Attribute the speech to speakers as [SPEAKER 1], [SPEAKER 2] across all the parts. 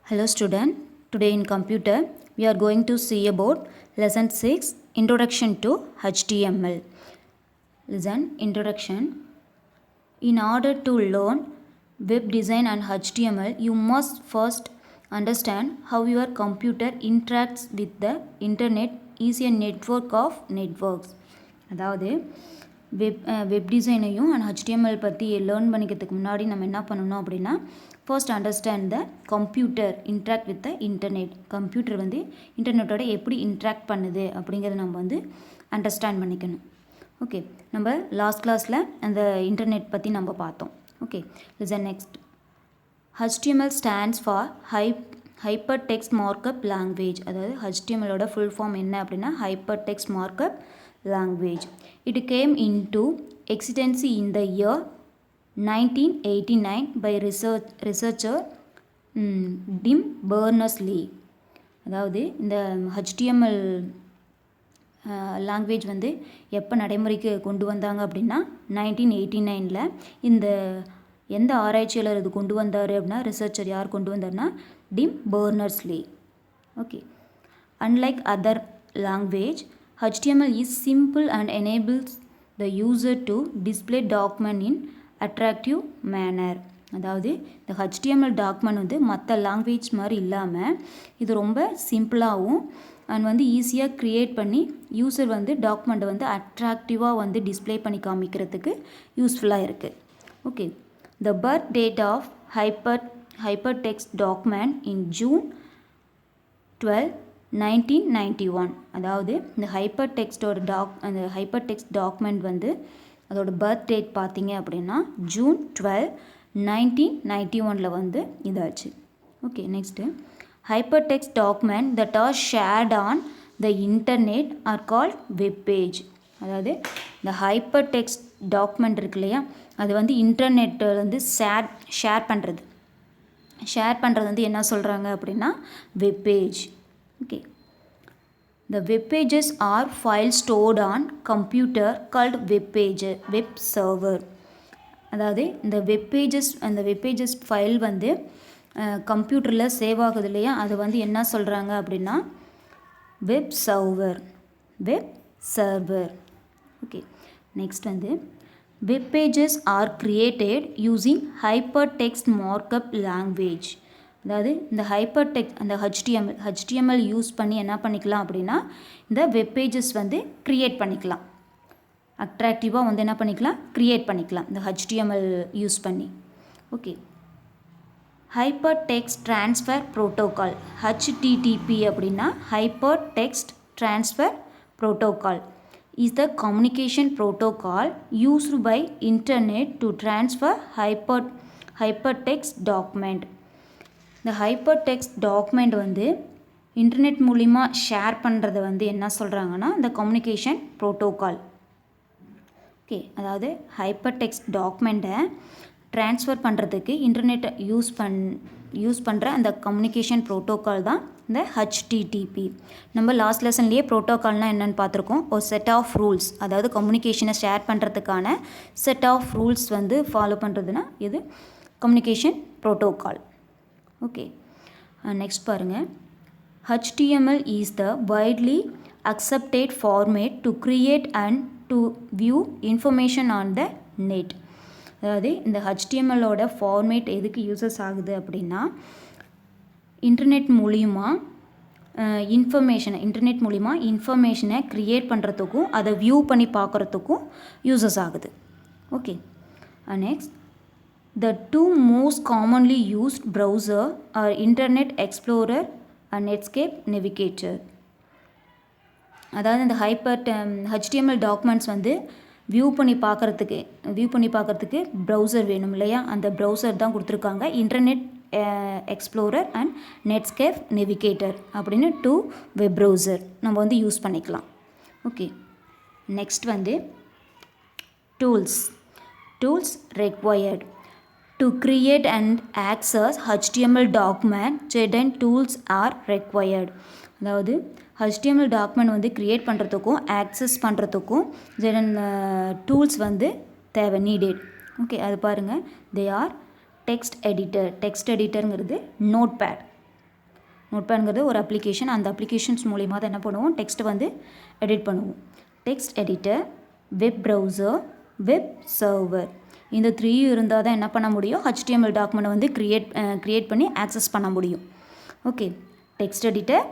[SPEAKER 1] Hello student, today in computer we are going to see about lesson 6 Introduction to HTML. Listen, Introduction. In order to learn web design and HTML, you must first understand how your computer interacts with the internet is a network of networks. அதாவது web டிசைனையும் and HTML பற்றி learn பண்ணிக்கிறதுக்கு முன்னாடி நம்ம என்ன பண்ணணும் அப்படின்னா first understand the computer interact with the internet. Computer வந்து இன்டர்நெட்டோட எப்படி இன்ட்ராக்ட் பண்ணுது அப்படிங்கிறத நம்ம வந்து அண்டர்ஸ்டாண்ட் பண்ணிக்கணும். ஓகே, நம்ம லாஸ்ட் கிளாஸில் அந்த இன்டர்நெட் பற்றி நம்ம பார்த்தோம். Okay, listen next. HTML stands for Hypertext Markup Language. அதாவது HTMLோட ஃபுல் ஃபார்ம் என்ன அப்படின்னா Hypertext Markup Language. It came into existence in the year 1989 by researcher Tim Berners-Lee. அதாவது இந்த HTML லாங்குவேஜ் வந்து எப்போ நடைமுறைக்கு கொண்டு வந்தாங்க அப்படின்னா 1989 இந்த எந்த ஆராய்ச்சியாளர் இது கொண்டு வந்தார் அப்படின்னா ரிசர்ச்சர் யார் கொண்டு வந்தார்னா Tim Berners-Lee. Okay, unlike other language HTML is simple and enables the user to display document in attractive manner. அதாவது இந்த HTML டாக்குமெண்ட் வந்து மற்ற லாங்குவேஜ் மாதிரி இல்லாமல் இது ரொம்ப சிம்பிளாகவும் அண்ட் வந்து ஈஸியாக க்ரியேட் பண்ணி யூசர் வந்து டாக்குமெண்ட்டை வந்து அட்ராக்டிவாக வந்து டிஸ்பிளே பண்ணி காமிக்கிறதுக்கு யூஸ்ஃபுல்லாக இருக்குது. Okay, the birth date of hypertext document in June 12, 1991. அதாவது இந்த அந்த ஹைப்பர்டெக்ஸ்ட் டாக்குமெண்ட் வந்து அதோட பர்த் டேட் பார்த்தீங்க அப்படின்னா ஜூன் 12, 1991 வந்து இதாச்சு. ஓகே, next hypertext document that are shared on the internet are called web page. அதாவது இந்த ஹைப்பர்டெக்ஸ்ட் டாக்குமெண்ட் இருக்கு இல்லையா, அது வந்து இன்டர்நெட்டில் வந்து ஷேர் பண்ணுறது வந்து என்ன சொல்கிறாங்க அப்படின்னா web page. Okay, the web pages are files stored on computer called web server. அதாவது இந்த வெப் பேஜஸ் ஃபைல் வந்து கம்ப்யூட்டரில் சேவ் ஆகுது இல்லையா, அது வந்து என்ன சொல்கிறாங்க அப்படின்னா வெப் சர்வர். ஓகே, நெக்ஸ்ட் வந்து web pages are created using hypertext markup language. அதாவது இந்த அந்த ஹெச்டிஎம்எல் யூஸ் பண்ணி என்ன பண்ணிக்கலாம் அப்படின்னா இந்த வெப் பேஜஸ் வந்து க்ரியேட் பண்ணிக்கலாம், அட்ராக்டிவாக வந்து என்ன பண்ணிக்கலாம் க்ரியேட் பண்ணிக்கலாம் இந்த HTML யூஸ் பண்ணி. Okay, hypertext transfer protocol, HTTP அப்படின்னா hypertext transfer protocol is the communication protocol used by internet to transfer hypertext document. இந்த ஹைப்பர்டெக்ஸ்ட் டாக்குமெண்ட் வந்து இன்டர்நெட் மூலிமா ஷேர் பண்ணுறத வந்து என்ன சொல்கிறாங்கன்னா இந்த கம்யூனிகேஷன் ப்ரோட்டோகால். ஓகே, அதாவது ஹைப்பர்டெக்ஸ்ட் டாக்குமெண்ட்டை ட்ரான்ஸ்ஃபர் பண்ணுறதுக்கு இன்டர்நெட்டை யூஸ் பண்ணுற அந்த கம்யூனிகேஷன் ப்ரோட்டோகால் தான் இந்த HTTP. நம்ம லாஸ்ட் லெசன்லேயே ப்ரோட்டோகால்னால் என்னென்னு பார்த்துருக்கோம். ஒரு செட் ஆஃப் ரூல்ஸ், அதாவது கம்யூனிகேஷனை ஷேர் பண்ணுறதுக்கான செட் ஆஃப் ரூல்ஸ் வந்து ஃபாலோ பண்ணுறதுனா இது கம்யூனிகேஷன் ப்ரோட்டோகால். ஓகே, நெக்ஸ்ட் பாருங்கள். HTML is the widely accepted format to create and to view information on the net. அதாவது இந்த HTMLோட ஃபார்மேட் எதுக்கு யூசஸ் ஆகுது அப்படின்னா இன்டர்நெட் மூலிமா இன்ஃபர்மேஷனை க்ரியேட் பண்ணுறதுக்கும் அதை வியூ பண்ணி பார்க்குறதுக்கும் யூசஸ் ஆகுது. Okay, next the two most commonly used browser are Internet Explorer and Netscape Navigator. அதாவது இந்த HTML டாக்குமெண்ட்ஸ் வந்து வியூ பண்ணி பார்க்குறதுக்கு ப்ரௌசர் வேணும் இல்லையா, அந்த ப்ரௌசர் தான் கொடுத்துருக்காங்க. Internet explorer and Netscape navigator அப்படின்னு 2 வெப் ப்ரௌசர் நம்ம வந்து யூஸ் பண்ணிக்கலாம். ஓகே, நெக்ஸ்ட் வந்து tools required to create and access HTML document. certain tools are required. அதாவது HTML டாக்குமெண்ட் வந்து க்ரியேட் பண்ணுறதுக்கும் ஆக்சஸ் பண்ணுறதுக்கும் டூல்ஸ் வந்து தேவை, நீடட். ஓகே, அது பாருங்கள். தே ஆர் டெக்ஸ்ட் எடிட்டருங்கிறது நோட் பேட். நோட்பேடுங்கிறது ஒரு அப்ளிகேஷன். அந்த அப்ளிகேஷன்ஸ் மூலிமா தான் என்ன பண்ணுவோம், டெக்ஸ்ட்டை வந்து எடிட் பண்ணுவோம். Text editor, web browser, web server, இந்த 3 இருந்தால் தான் என்ன பண்ண முடியும், HTML டாக்குமெண்ட்டை வந்து க்ரியேட் பண்ணி ஆக்சஸ் பண்ண முடியும். Okay, text editor,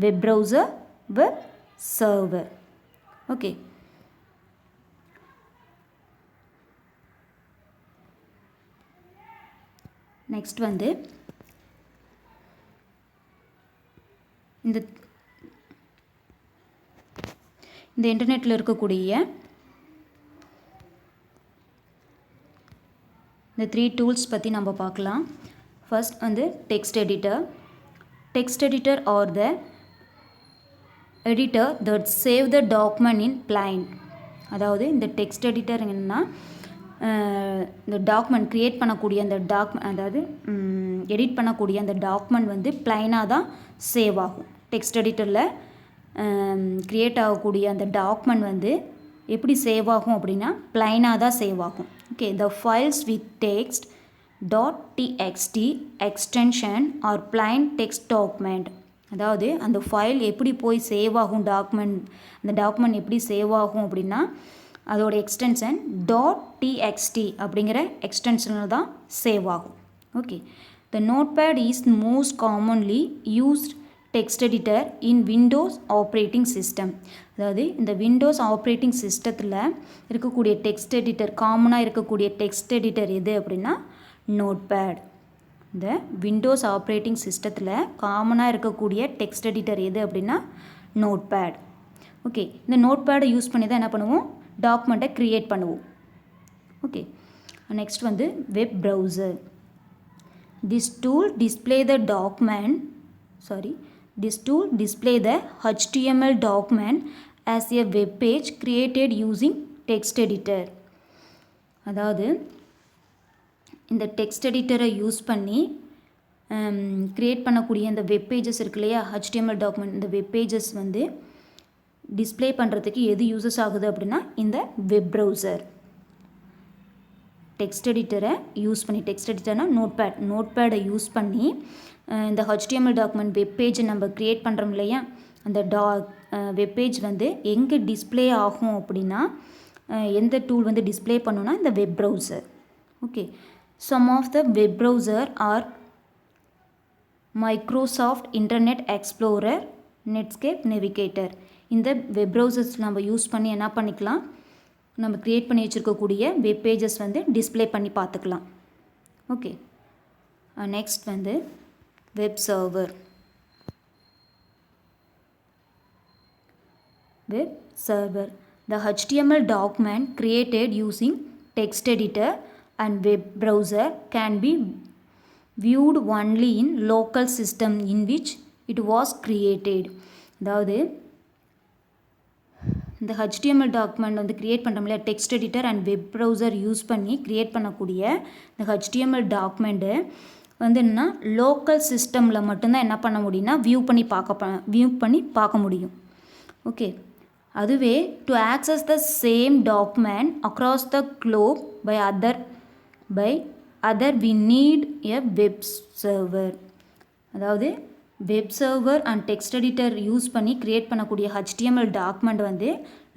[SPEAKER 1] web browser, web server. Okay, next வந்து இந்த இன்டர்நெட்டில் இருக்கக்கூடிய இந்த 3 டூல்ஸ் பற்றி நம்ம பார்க்கலாம். ஃபர்ஸ்ட் வந்து text editor. Text editor R the editor that save the document in plain. அதாவது இந்த டெக்ஸ்ட் எடிட்டர் என்னன்னா இந்த டாக்குமெண்ட் க்ரியேட் பண்ணக்கூடிய அந்த அதாவது எடிட் பண்ணக்கூடிய அந்த டாக்குமெண்ட் வந்து பிளைனாக தான் சேவ் ஆகும். டெக்ஸ்ட் எடிட்டரில் க்ரியேட் ஆகக்கூடிய அந்த டாக்குமெண்ட் வந்து எப்படி சேவ் ஆகும் அப்படின்னா பிளைனாக தான் சேவ் ஆகும். Okay, the files with text .txt extension are plain text document. அதாவது அந்த ஃபைல் எப்படி போய் சேவ் ஆகும், அந்த டாக்குமெண்ட் எப்படி சேவ் ஆகும் அப்படின்னா அதோட எக்ஸ்டென்ஷன் .txt அப்படிங்கிற எக்ஸ்டென்ஷனில் தான் சேவ் ஆகும். Okay, the notepad is most commonly used text editor in Windows operating system. அதாவது இந்த விண்டோஸ் ஆப்ரேட்டிங் சிஸ்டத்தில் இருக்கக்கூடிய டெக்ஸ்ட் எடிட்டர், காமனாக இருக்கக்கூடிய டெக்ஸ்ட் எடிட்டர் எது அப்படின்னா நோட்பேட். இந்த விண்டோஸ் ஆப்ரேட்டிங் சிஸ்டத்தில் காமனாக இருக்கக்கூடிய டெக்ஸ்ட் எடிட்டர் எது அப்படின்னா நோட்பேட். ஓகே, இந்த நோட்பேடை யூஸ் பண்ணி தான் என்ன பண்ணுவோம், டாக்குமெண்ட்டை க்ரியேட் பண்ணுவோம். ஓகே, நெக்ஸ்ட் வந்து web browser. This tool display the HTML document as a web page created using text editor. அதாவது இந்த டெக்ஸ்ட் எடிட்டரை யூஸ் பண்ணி க்ரியேட் பண்ணக்கூடிய இந்த வெப் பேஜஸ் இருக்கு இல்லையா, HTML டாக்குமெண்ட், இந்த வெப் பேஜஸ் வந்து டிஸ்பிளே பண்ணுறதுக்கு எது யூஸஸ் ஆகுது அப்படின்னா இந்த வெப் ப்ரௌசர். டெக்ஸ்ட் எடிட்டரை யூஸ் பண்ணி, டெக்ஸ்ட் எடிட்டர்னா நோட்பேடை யூஸ் பண்ணி இந்த HTML டாக்குமெண்ட் வெப் பேஜை நம்ம க்ரியேட் பண்ணுறோம் இல்லையா, அந்த வெப் பேஜ் வந்து எங்கே டிஸ்பிளே ஆகும் அப்படின்னா எந்த டூல் வந்து டிஸ்பிளே பண்ணுன்னா இந்த web browser. Okay, some of the web browser are Microsoft Internet Explorer, Netscape, Navigator. இந்த வெப் ப்ரௌசர்ஸ் நம்ம யூஸ் பண்ணி என்ன பண்ணிக்கலாம், நம்ம க்ரியேட் பண்ணி வச்சுருக்கக்கூடிய வெப் பேஜஸ் வந்து டிஸ்பிளே பண்ணி பார்த்துக்கலாம். ஓகே, நெக்ஸ்ட் வந்து web server. Web server, the HTML document created using text editor and web browser can be viewed only in local system in which it was created. அதாவது இந்த HTML document வந்து create பண்ணுறோம் இல்லையா, text editor and web browser use பண்ணி create பண்ணக்கூடிய இந்த HTML document வந்து என்னென்னா லோக்கல் சிஸ்டமில் மட்டும்தான் என்ன பண்ண முடியும்னா வியூ பண்ணி பார்க்க முடியும். ஓகே, அதுவே to access the same document across the globe by other we need a web server. அதாவது web server and text editor use பண்ணி க்ரியேட் பண்ணக்கூடிய HTML டாக்குமெண்ட் வந்து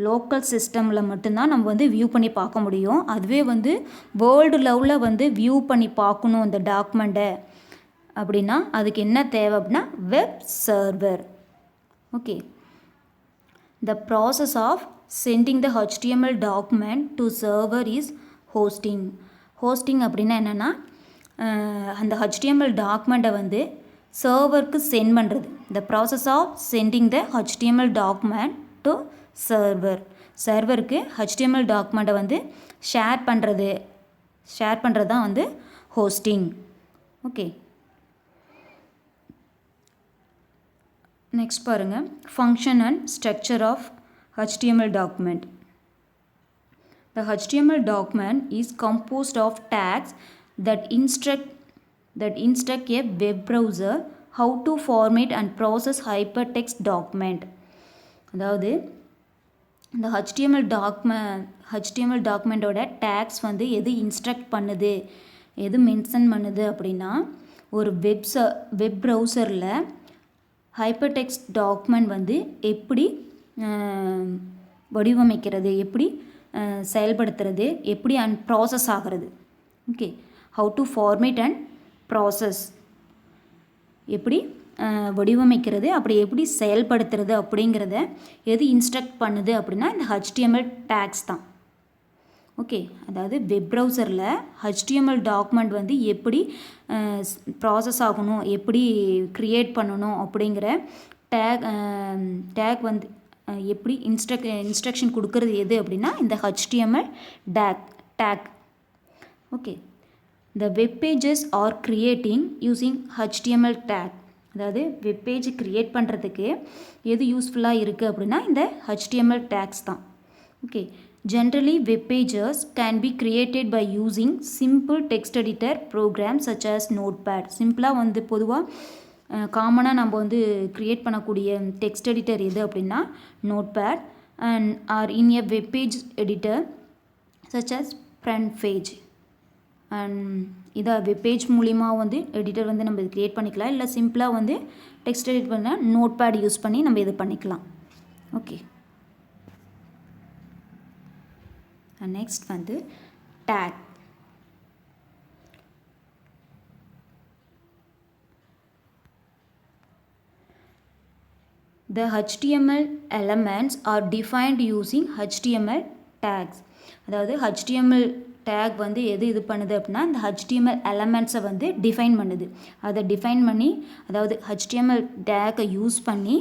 [SPEAKER 1] லோக்கல் சிஸ்டமில் மட்டும்தான் நம்ம வந்து வியூ பண்ணி பார்க்க முடியும். அதுவே வந்து வேர்ல்டு லெவலில் வந்து வியூ பண்ணி பார்க்கணும் அந்த டாக்குமெண்ட்டை அப்படின்னா அதுக்கு என்ன தேவை அப்படின்னா web server. Okay, the process of sending the HTML document to server is hosting. hosting அப்படின்னா என்னென்னா அந்த HTML டாக்குமெண்ட்டை வந்து சர்வருக்கு சென்ட் பண்ணுறது. the process of sending the HTML document to server. சர்வருக்கு HTML டாக்குமெண்ட்டை வந்து ஷேர் பண்ணுறது தான் வந்து ஹோஸ்டிங். ஓகே, நெக்ஸ்ட் பாருங்கள், function and structure of HTML document. The HTML document is composed of tags that instruct a web browser how to format and process hypertext document. அதாவது இந்த HTML டாக்குமெண்ட்டோட tax வந்து எது instruct பண்ணுது, எது mention பண்ணுது அப்படின்னா ஒரு வெப் ப்ரௌசரில் ஹைப்பர் டெக்ஸ்ட் டாக்குமெண்ட் வந்து எப்படி வடிவமைக்கிறது, எப்படி செயல்படுத்துறது, எப்படி ப்ராசஸ் ஆகிறது. Okay, how to format and process, எப்படி வடிவமைக்கிறது, அப்படி எப்படி செயல்படுத்துறது அப்படிங்கிறத எது இன்ஸ்ட்ரக்ட் பண்ணுது அப்படின்னா இந்த HTML டேக்ஸ் தான். ஓகே, அதாவது வெப் ப்ரௌசரில் HTML டாக்குமெண்ட் வந்து எப்படி ப்ராசஸ் ஆகணும், எப்படி க்ரியேட் பண்ணணும் அப்படிங்கிற டேக் வந்து எப்படி இன்ஸ்ட்ரக்ஷன் கொடுக்கறது எது அப்படின்னா இந்த HTML take. Okay, the web pages are creating using HTML tag. அதாவது வெப் பேஜ் க்ரியேட் பண்ணுறதுக்கு எது யூஸ்ஃபுல்லாக இருக்குது அப்படின்னா இந்த HTML tags தான். Okay, generally web pages can be created by using simple text editor programs such as notepad. சிம்பிளாக வந்து பொதுவாக காமனாக நம்ம வந்து க்ரியேட் பண்ணக்கூடிய டெக்ஸ்ட் எடிட்டர் எது அப்படின்னா Notepad and are in a web page editor such as FrontPage. And இதை வெப் பேஜ் மூலிமா வந்து எடிட்டர் வந்து நம்ம இது க்ரியேட் பண்ணிக்கலாம், இல்லை சிம்பிளாக வந்து டெக்ஸ்ட் எடிட் பண்ண நோட்பேட் யூஸ் பண்ணி நம்ம இது பண்ணிக்கலாம். ஓகே, நெக்ஸ்ட் வந்து take. The HTML elements are defined using HTML tags. அதாவது HTML டேக் வந்து எது இது பண்ணுது அப்படின்னா இந்த HTML எலமெண்ட்ஸை வந்து டிஃபைன் பண்ணுது. அதை டிஃபைன் பண்ணி, அதாவது HTML டேக்கை யூஸ் பண்ணி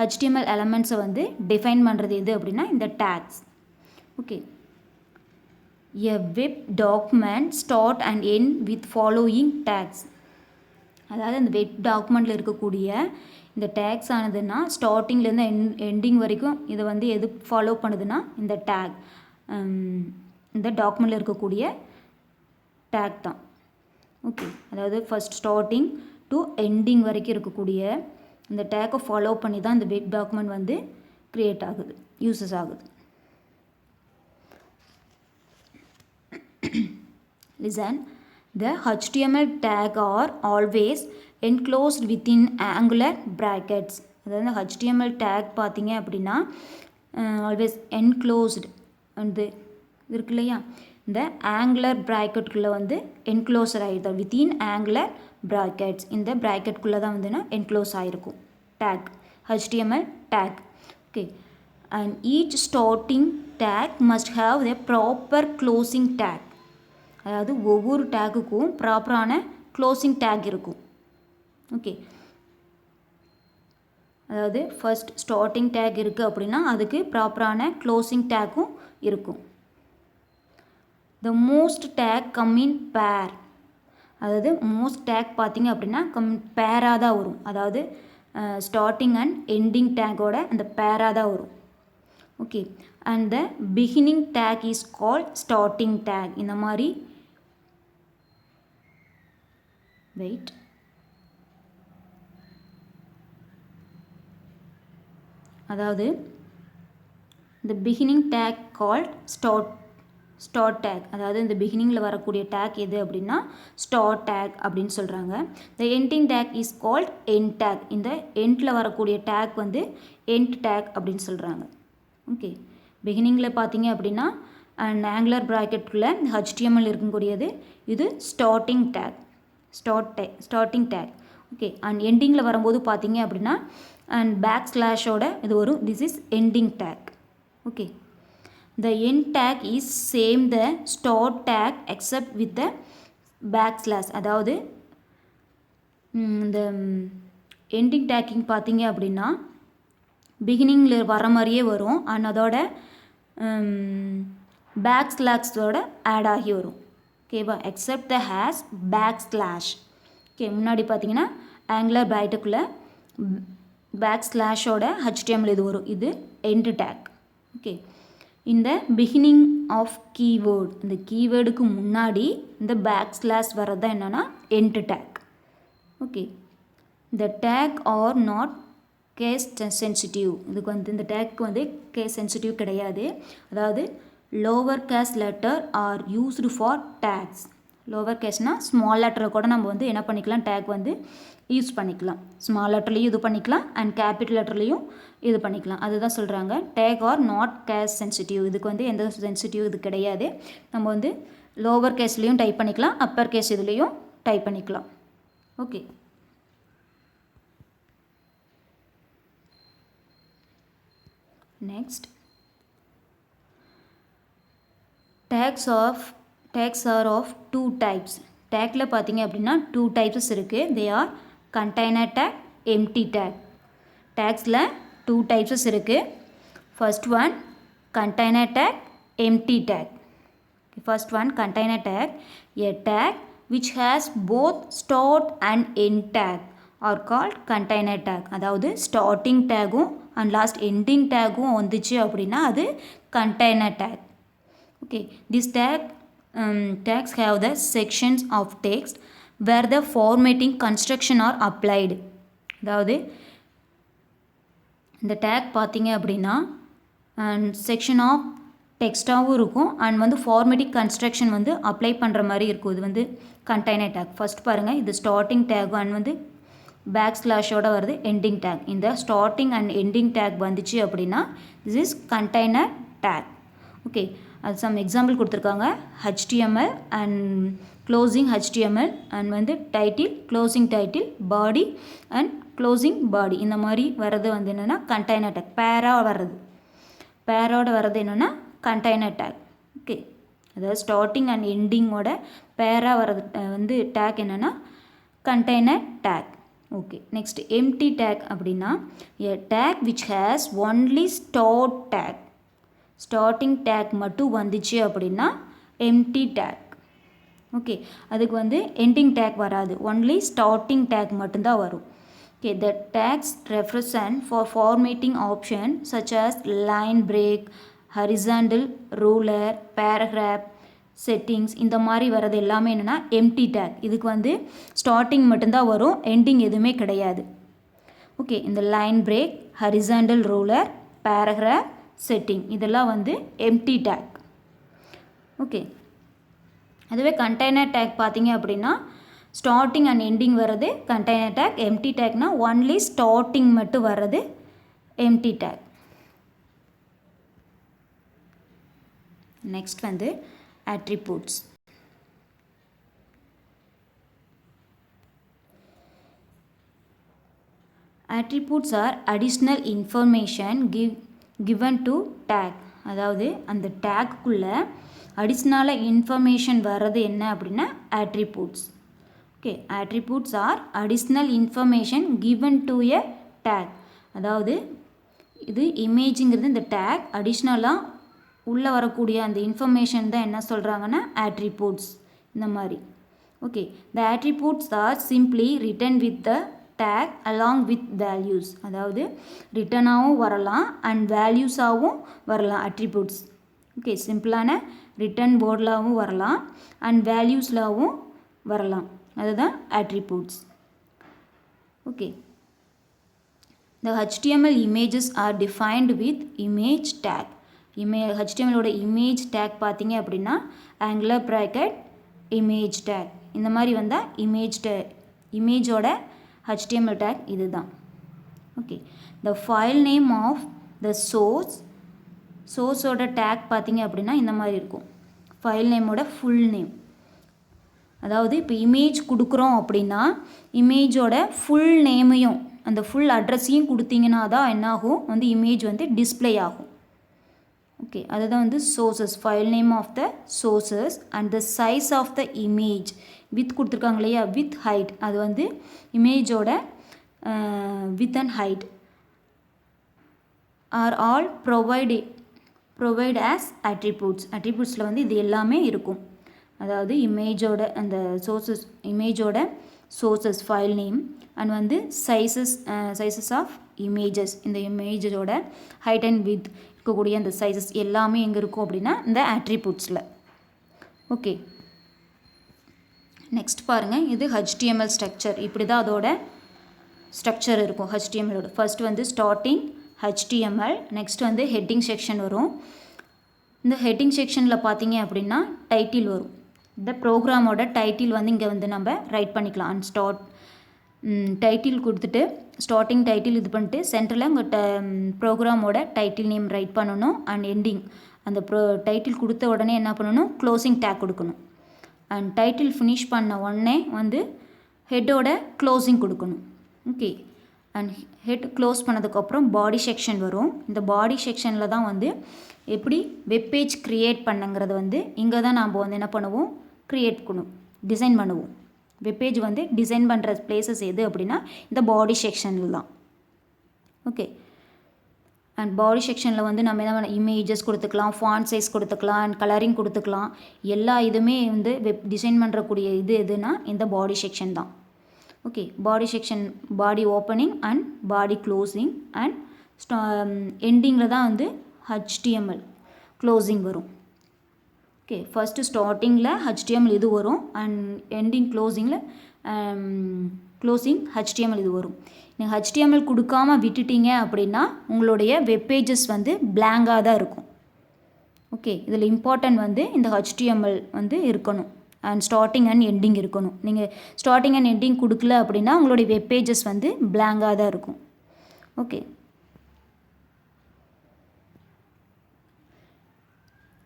[SPEAKER 1] HTML எலமெண்ட்ஸை வந்து டிஃபைன் பண்ணுறது எது அப்படின்னா இந்த tags. Okay, a web document start and end with following tags. அதாவது இந்த வெப் டாக்குமெண்ட்டில் இருக்கக்கூடிய இந்த டேக்ஸ் ஆனதுன்னா ஸ்டார்டிங்லேருந்து எண்டிங் வரைக்கும் இதை வந்து எது ஃபாலோ பண்ணுதுன்னா இந்த டேக், இந்த டாக்குமெண்ட்டில் இருக்கக்கூடிய டேக் தான். ஓகே, அதாவது ஃபஸ்ட் ஸ்டார்டிங் டு எண்டிங் வரைக்கும் இருக்கக்கூடிய இந்த டேக்கை ஃபாலோ பண்ணி தான் இந்த வெப் டாக்குமெண்ட் வந்து க்ரியேட் ஆகுது, யூஸஸ் ஆகுது. Listen, the HTML tag are always enclosed within angular brackets. அதாவது HTML tag பார்த்தீங்க அப்படின்னா ஆல்வேஸ் என்க்ளோஸ்டு வந்து இருக்கு இல்லையா, இந்த ஆங்குலர் ப்ராக்கெட்டுக்குள்ளே வந்து என்க்ளோஸர் ஆகிடுது. வித்தின் ஆங்குலர் ப்ராக்கெட்ஸ், இந்த ப்ராக்கெட்டுக்குள்ளே தான் வந்துன்னா என்க்ளோஸ் ஆகிருக்கும் take, HTML take. Okay, and each starting take must have the proper closing take. அதாவது ஒவ்வொரு டேக்குக்கும் ப்ராப்பரான க்ளோசிங் டேக் இருக்கும். ஓகே, அதாவது ஃபஸ்ட் ஸ்டார்டிங் டேக் இருக்குது அப்படின்னா அதுக்கு ப்ராப்பரான க்ளோசிங் டேக்கும் இருக்கும். The most take come in பேர். அதாவது மோஸ்ட் டேக் பார்த்திங்க அப்படின்னா பேராக தான் வரும். அதாவது ஸ்டார்டிங் அண்ட் எண்டிங் டேக்கோட அந்த பேராக தான் வரும். Okay, and the beginning take is called starting take. இந்த மாதிரி வெயிட், அதாவது இந்த beginning take called start take. அதாவது இந்த பிகினிங்கில் வரக்கூடிய டேக் எது அப்படின்னா ஸ்டார்ட் டேக் அப்படின்னு சொல்கிறாங்க. த ending take is called end take. இந்த எண்டில் வரக்கூடிய டேக் வந்து எண்ட் டேக் அப்படின்னு சொல்கிறாங்க. ஓகே, பிகினிங்கில் பார்த்தீங்க அப்படின்னா அண்ட் ஆங்குலர் ப்ராக்கெட்டுக்குள்ளே HTML இருக்கக்கூடியது இது starting tag, starting tag. Okay, and எண்டிங்கில் வரும்போது பார்த்தீங்க அப்படின்னா அண்ட் பேக் ஸ்லாஷோட இது வரும், this is ending tag. Okay, the end tag is same the start tag except with the backslash. அதாவது இந்த எண்டிங் டேக்கிங் பார்த்தீங்க அப்படின்னா பிகினிங்கில் வர மாதிரியே வரும், அண்ட் அதோட பேக் ஸ்லாஷோட ஆட் ஆகி வரும். ஓகேவா, except the has back slash. Okay, முன்னாடி பார்த்தீங்கன்னா ஆங்குலர் ப்ராக்கெட்டுக்குள்ளே பேக் ஸ்லாஷோட HTML இது வரும், இது எண்ட் டேக். ஓகே, இந்த பிகினிங் ஆஃப் கீவேர்டு, இந்த கீவேர்டுக்கு முன்னாடி இந்த பேக் ஸ்லாஷ் வர்றது தான் என்னென்னா எண்ட் டேக். ஓகே, இந்த tag are not case sensitive. இதுக்கு வந்து இந்த டேக்கு வந்து கேஸ் சென்சிட்டிவ் கிடையாது. அதாவது lower case letter are used for tags. Lower கேஸ்னால் ஸ்மால் லெட்டரை கூட நம்ம வந்து என்ன பண்ணிக்கலாம், டேக் வந்து யூஸ் பண்ணிக்கலாம். ஸ்மால் லெட்டர்லேயும் இது பண்ணிக்கலாம் அண்ட் கேபிட்டல் லெட்டர்லேயும் இது பண்ணிக்கலாம். அதுதான் சொல்கிறாங்க tag are not case sensitive. இதுக்கு வந்து எந்த சென்சிட்டிவ் இது கிடையாது. நம்ம வந்து லோவர் கேஸ்லேயும் டைப் பண்ணிக்கலாம், அப்பர் கேஸ் இதுலேயும் டைப் பண்ணிக்கலாம். Okay, next tags are of two types. Tackle பார்த்தீங்க அப்படின்னா 2 types இருக்குது. they are container tag, empty tag. டேக்ஸில் 2 types இருக்குது. first one container tag, empty tag. first one container tag, a tag which has both start and end tag are called container tag. அதாவது starting டேகும் and last ending டேகும் வந்துச்சு அப்படின்னா அது container tag. Okay, this tags have the sections of text where the formatting construction are applied. அதாவது இந்த take பார்த்தீங்க அப்படின்னா section of டெக்ஸ்டாகவும் இருக்கும் and வந்து ஃபார்மேட்டிக் கன்ஸ்ட்ரக்ஷன் வந்து அப்ளை பண்ணுற மாதிரி இருக்கும். இது வந்து கண்டெய்னர் டேக். ஃபஸ்ட் பாருங்கள், இது ஸ்டார்டிங் டேக் அண்ட் வந்து பேக் ஸ்லாஷோட வருது எண்டிங் டேக். இந்த ஸ்டார்டிங் அண்ட் எண்டிங் டேக் வந்துச்சு அப்படின்னா this is container tag. Okay, அது சம் எக்ஸாம்பிள் கொடுத்துருக்காங்க. HTML and closing HTML and வந்து title, closing title, body and closing body. இந்த மாதிரி வர்றது வந்து என்னென்னா கண்டெய்னர் டேக். பேரோட வர்றது என்னென்னா கண்டெய்னர் டேக். ஓகே, அதாவது ஸ்டார்டிங் அண்ட் எண்டிங்கோட பேராக வர்றது வந்து டேக் என்னென்னா container tag. Okay, next empty tag அப்படின்னா a tag which has only start tag. Starting tag மட்டும் வந்துச்சு அப்படின்னா எம்டி டேக். ஓகே, அதுக்கு வந்து எண்டிங் டேக் வராது, ஒன்லி ஸ்டார்டிங் டேக் மட்டும்தான் வரும். Okay, the tags represent for formatting option such as line break, horizontal ruler, paragraph, settings. இந்த மாதிரி வரது எல்லாமே என்னென்னா எம்டி டேக். இதுக்கு வந்து ஸ்டார்டிங் மட்டும்தான் வரும், எண்டிங் எதுவுமே கிடையாது. ஓகே, இந்த line break, horizontal ruler, paragraph, setting இதெல்லாம் வந்து எம்டி டேக். ஓகே, அதுவே கண்டெய்னர் டேக் பார்த்தீங்க அப்படின்னா ஸ்டார்டிங் அண்ட் எண்டிங் வர்றது கண்டெய்னர் டேக். எம்டி டேக்னா ஒன்லி ஸ்டார்டிங் மட்டும் வர்றது எம்டி டேக். நெக்ஸ்ட் வந்து attributes. attributes are additional information given to tag. அதாவது அந்த டேக்குள்ளே அடிஷ்னலாக இன்ஃபர்மேஷன் வர்றது என்ன அப்படின்னா attributes. Okay, attributes are additional information given to a tag. அதாவது இது இமேஜுங்கிறது இந்த டேக் அடிஷ்னலாக உள்ளே வரக்கூடிய அந்த இன்ஃபர்மேஷன் தான் என்ன சொல்கிறாங்கன்னா attributes. இந்த மாதிரி. Okay, the attributes are simply written with the tag along with values. அதாவது ரிட்டனாகவும் வரலாம் அண்ட் வேல்யூஸாகவும் வரலாம் attributes. ஓகே, சிம்பிளான ரிட்டன் வேர்ட்லாகவும் வரலாம் அண்ட் வேல்யூஸ்லாகவும் வரலாம். அதுதான் attributes. Okay, the HTML images are defined with image tag. HTMLோட இமேஜ் டேக் பார்த்தீங்க அப்படின்னா ஆங்குலர் ப்ராக்கெட் இமேஜ் டேக். இந்த மாதிரி வந்தால் இமேஜோட HTML டேக் இது தான். Okay, the file name of the சோர்ஸோட டேக் பார்த்தீங்க அப்படின்னா இந்த மாதிரி இருக்கும். ஃபைல் நேமோட ஃபுல் நேம். அதாவது இப்போ இமேஜ் கொடுக்குறோம் அப்படின்னா இமேஜோட ஃபுல் நேமையும் அந்த ஃபுல் அட்ரஸையும் கொடுத்தீங்கன்னா தான் என்னாகும் வந்து இமேஜ் வந்து டிஸ்பிளே ஆகும். ஓகே, அதுதான் வந்து sources, file name of the sources and the size of the image width கொடுத்துருக்காங்க இல்லையா, வித் ஹைட். அது வந்து இமேஜோட width and height are all provide as attributes. attributesல வந்து இது எல்லாமே இருக்கும். அதாவது இமேஜோட அந்த இமேஜோட சோர்ஸஸ் ஃபைல் நேம் அண்ட் வந்து சைஸஸ் ஆஃப் இமேஜஸ். இந்த இமேஜோட ஹைட் அண்ட் வித் இருக்கக்கூடிய அந்த சைஸஸ் எல்லாமே எங்கே இருக்கும் அப்படின்னா இந்த attributesல. ஓகே, நெக்ஸ்ட் பாருங்கள், இது HTML ஸ்ட்ரக்சர். இப்படி தான் அதோட ஸ்ட்ரக்சர் இருக்கும் HTMLோட. ஃபர்ஸ்ட் வந்து ஸ்டார்டிங் HTML, நெக்ஸ்ட் வந்து ஹெட்டிங் செக்ஷன் வரும். இந்த ஹெட்டிங் செக்ஷனில் பார்த்தீங்க அப்படின்னா டைட்டில் வரும். இந்த ப்ரோக்ராமோட டைட்டில் வந்து இங்கே வந்து நம்ம ரைட் பண்ணிக்கலாம். அண்ட் டைட்டில் கொடுத்துட்டு ஸ்டார்டிங் டைட்டில் இது பண்ணிட்டு சென்டரில் உங்கள் ப்ரோக்ராமோட டைட்டில் நேம் ரைட் பண்ணணும். அண்ட் எண்டிங் அந்த டைட்டில் கொடுத்த உடனே என்ன பண்ணணும், க்ளோசிங் டேக் கொடுக்கணும். அண்ட் டைட்டில் ஃபினிஷ் பண்ண உடனே வந்து ஹெட்டோட க்ளோசிங் கொடுக்கணும். ஓகே, அண்ட் ஹெட் க்ளோஸ் பண்ணதுக்கப்புறம் பாடி செக்ஷன் வரும். இந்த பாடி செக்ஷனில் தான் வந்து எப்படி வெப்பேஜ் க்ரியேட் பண்ணுங்கிறது வந்து இங்கே தான் நாம் வந்து என்ன பண்ணுவோம், டிசைன் பண்ணுவோம். வெப்பேஜ் வந்து டிசைன் பண்ணுற பிளேசஸ் எது அப்படின்னா இந்த பாடி செக்ஷனில் தான். ஓகே, அண்ட் பாடி செக்ஷனில் வந்து நம்ம என்ன இமேஜஸ் கொடுத்துக்கலாம், ஃபாண்ட் சைஸ் கொடுத்துக்கலாம், அண்ட் கலரிங் கொடுத்துக்கலாம். எல்லா இதுவுமே வந்து டிசைன் பண்ணுறக்கூடிய இது எதுனா இந்த பாடி செக்ஷன் தான். ஓகே, body section body opening and body closing and எண்டிங்கில் தான் வந்து HTML க்ளோசிங் வரும். ஓகே, ஃபஸ்ட்டு ஸ்டார்டிங்கில் HTML இது வரும் அண்ட் எண்டிங் க்ளோசிங் HTML இது வரும். நீங்கள் HTML கொடுக்காம விட்டுட்டீங்க அப்படின்னா உங்களுடைய வெப்பேஜஸ் வந்து பிளாங்காக தான் இருக்கும். ஓகே, இதில் இம்பார்ட்டன்ட் வந்து இந்த HTML வந்து இருக்கணும் அண்ட் ஸ்டார்டிங் அண்ட் எண்டிங் இருக்கணும். நீங்கள் ஸ்டார்டிங் அண்ட் எண்டிங் கொடுக்கல அப்படின்னா உங்களுடைய வெப்பேஜஸ் வந்து பிளாங்காக தான் இருக்கும். ஓகே,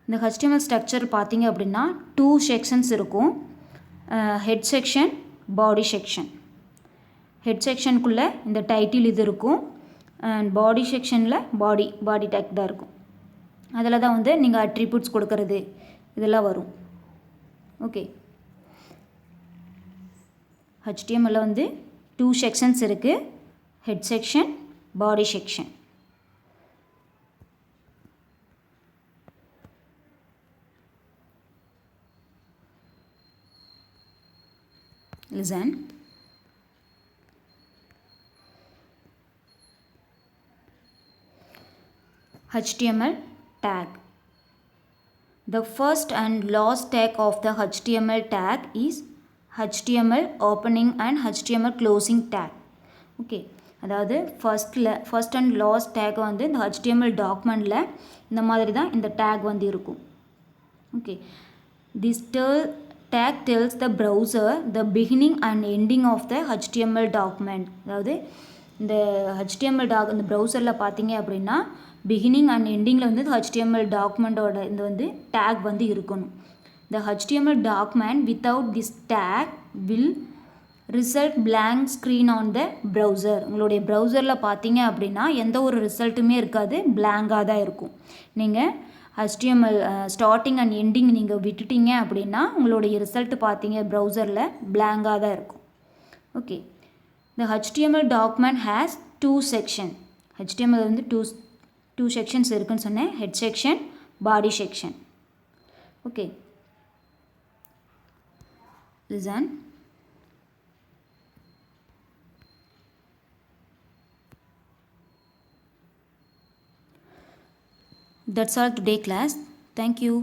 [SPEAKER 1] இந்த HTML ஸ்ட்ரக்சர் பார்த்தீங்க அப்படின்னா 2 செக்ஷன்ஸ் இருக்கும். Head section, body section. Head செக்ஷனுக்குள்ளே இந்த டைட்டில் இது இருக்கும் அண்ட் பாடி செக்ஷனில் பாடி டேக் தான் இருக்கும். அதில் தான் வந்து நீங்கள் அட்ரிபியூட்ஸ் கொடுக்கறது இதெல்லாம் வரும். ஓகே, HTML வந்து 2 செக்ஷன்ஸ் இருக்குது, head section, body section. Listen. HTML tag. The first and last tag of the HTML tag is HTML opening and HTML closing tag. Okay, அதாவது ஃபர்ஸ்ட் அண்ட் லாஸ்ட் டேக் வந்து இந்த HTML டாக்குமெண்ட்டில் இந்த மாதிரி தான் இந்த take வந்து இருக்கும். Okay, this tag tells the browser the beginning and ending of the HTML document. அதாவது இந்த HTML இந்த ப்ரௌசரில் பார்த்தீங்க அப்படின்னா பிகினிங் அண்ட் எண்டிங்கில் வந்து HTML டாக்குமெண்ட்டோட இந்த வந்து டேக் வந்து இருக்கணும். The HTML document without this tag will result blank screen on the browser. உங்களுடைய ப்ரௌசரில் பார்த்தீங்க அப்படின்னா எந்த ஒரு ரிசல்ட்டுமே இருக்காது, பிளாங்காக தான் இருக்கும். நீங்கள் HTML ஸ்டார்டிங் அண்ட் எண்டிங் நீங்கள் விட்டுட்டீங்க அப்படின்னா உங்களுடைய ரிசல்ட்டு பார்த்தீங்க ப்ரௌசரில் பிளாங்காக தான் இருக்கும். Okay, the HTML document has 2 sections. HTML வந்து டூ செக்ஷன்ஸ் இருக்குன்னு சொன்னேன், head section, body section. Okay, listen. That's all today class. Thank you.